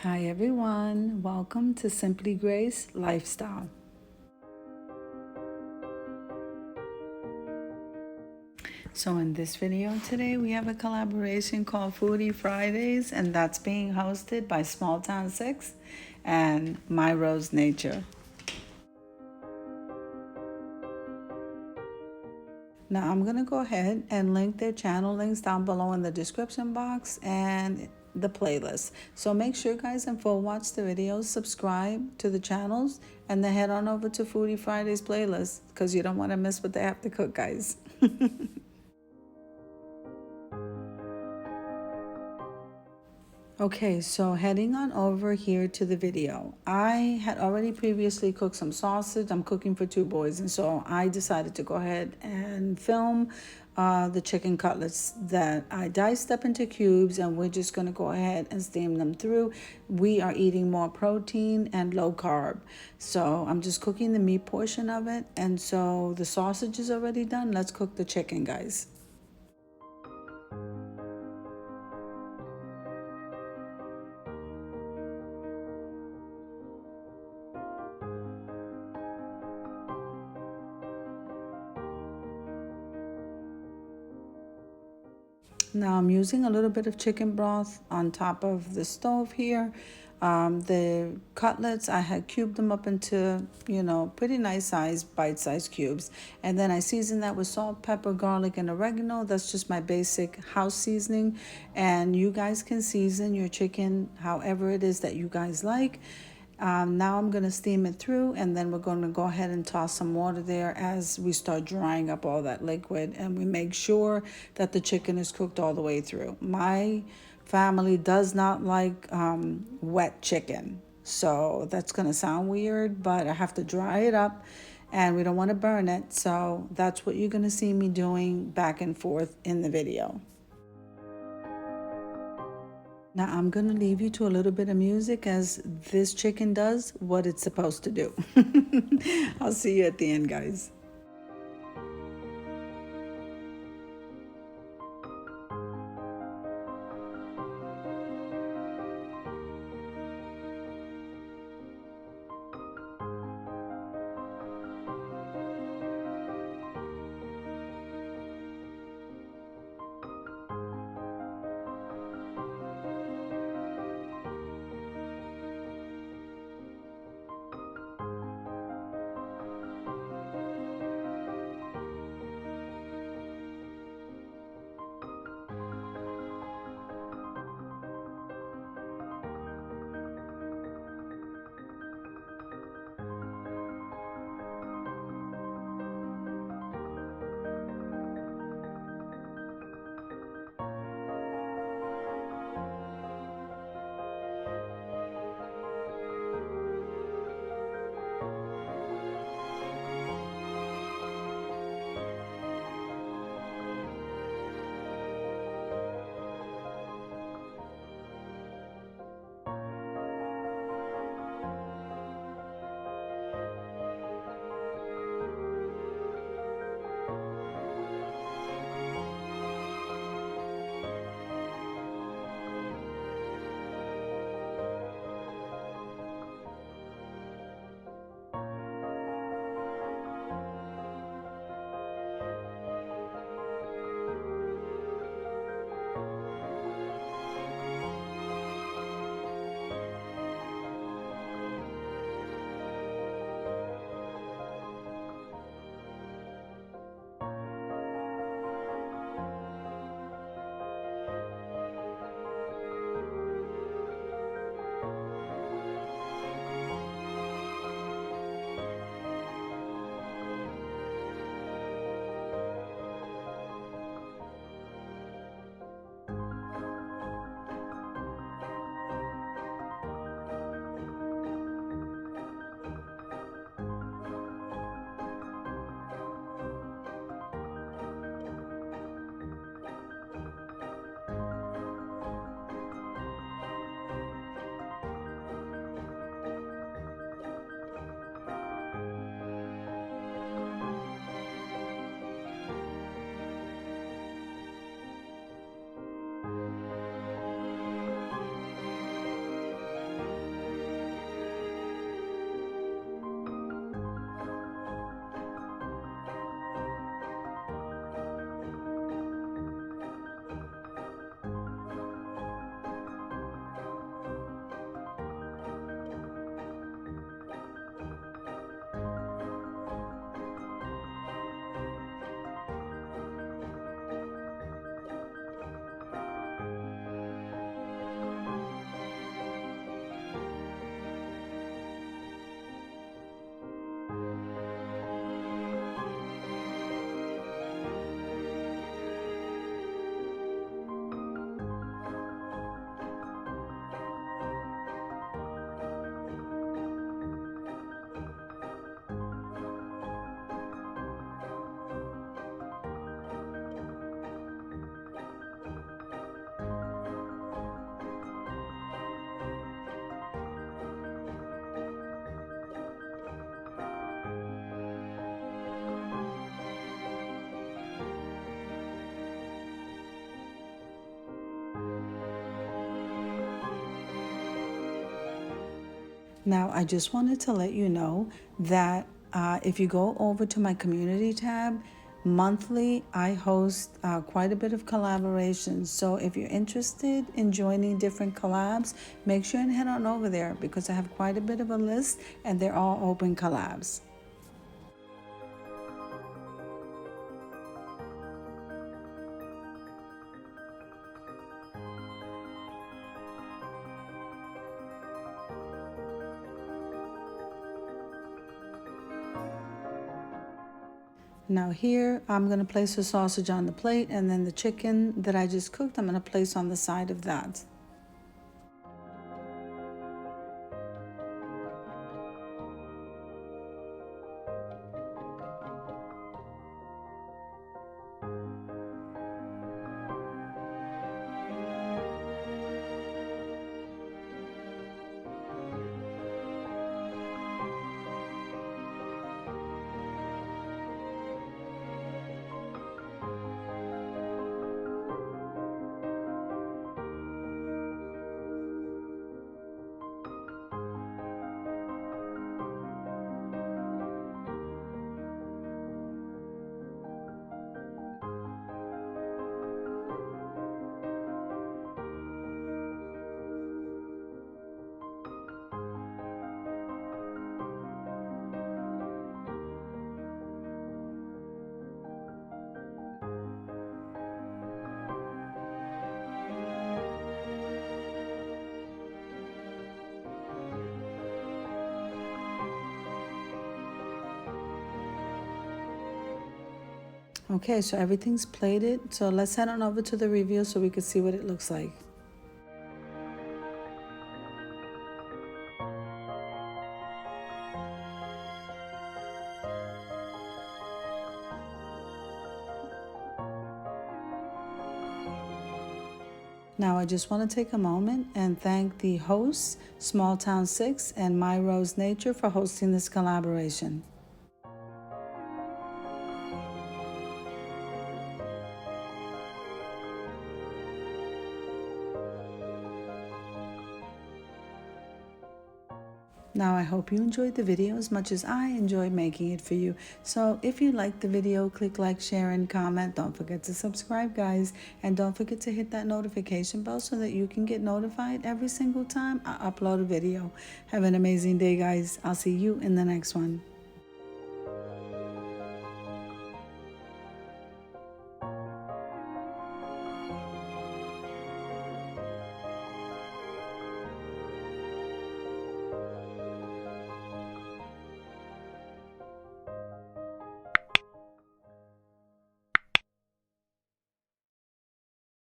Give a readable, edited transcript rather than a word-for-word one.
Hi everyone, welcome to Simply Grace Lifestyle. So in this video today we have a collaboration called Foodie Fridays, and that's being hosted by Small Town 6 and My Rose Nature. Now I'm going to go ahead and link their channel links down below in the description box and the playlist. So make sure guys and watch the videos, subscribe to the channels, and then head on over to Foodie Fridays playlist because you don't want to miss what they have to cook, guys. Okay, so heading on over here to the video. I had already previously cooked some sausage. I'm cooking for 2 boys, and so I decided to go ahead and film the chicken cutlets that I diced up into cubes, and we're just going to go ahead and steam them through. We are eating more protein and low carb, so I'm just cooking the meat portion of it, and so the sausage is already done. Let's cook the chicken, guys. Now I'm using a little bit of chicken broth on top of the stove here. The cutlets, I had cubed them up into, pretty nice size, bite-sized cubes. And then I seasoned that with salt, pepper, garlic, and oregano. That's just my basic house seasoning. And you guys can season your chicken however it is that you guys like. Now I'm going to steam it through, and then we're going to go ahead and toss some water there as we start drying up all that liquid, and we make sure that the chicken is cooked all the way through. My family does not like wet chicken, so that's going to sound weird, but I have to dry it up and we don't want to burn it, so that's what you're going to see me doing back and forth in the video. Now I'm going to leave you to a little bit of music as this chicken does what it's supposed to do. I'll see you at the end, guys. Now, I just wanted to let you know that if you go over to my community tab, monthly I host quite a bit of collaborations. So if you're interested in joining different collabs, make sure and head on over there because I have quite a bit of a list and they're all open collabs. Now here, I'm gonna place the sausage on the plate and then the chicken that I just cooked, I'm gonna place on the side of that. Okay, so everything's plated. So let's head on over to the reveal so we can see what it looks like. Now, I just want to take a moment and thank the hosts, Small Town 6 and My Rose Nature, for hosting this collaboration. Now, I hope you enjoyed the video as much as I enjoyed making it for you. So if you liked the video, click like, share, and comment. Don't forget to subscribe, guys. And don't forget to hit that notification bell so that you can get notified every single time I upload a video. Have an amazing day, guys. I'll see you in the next one.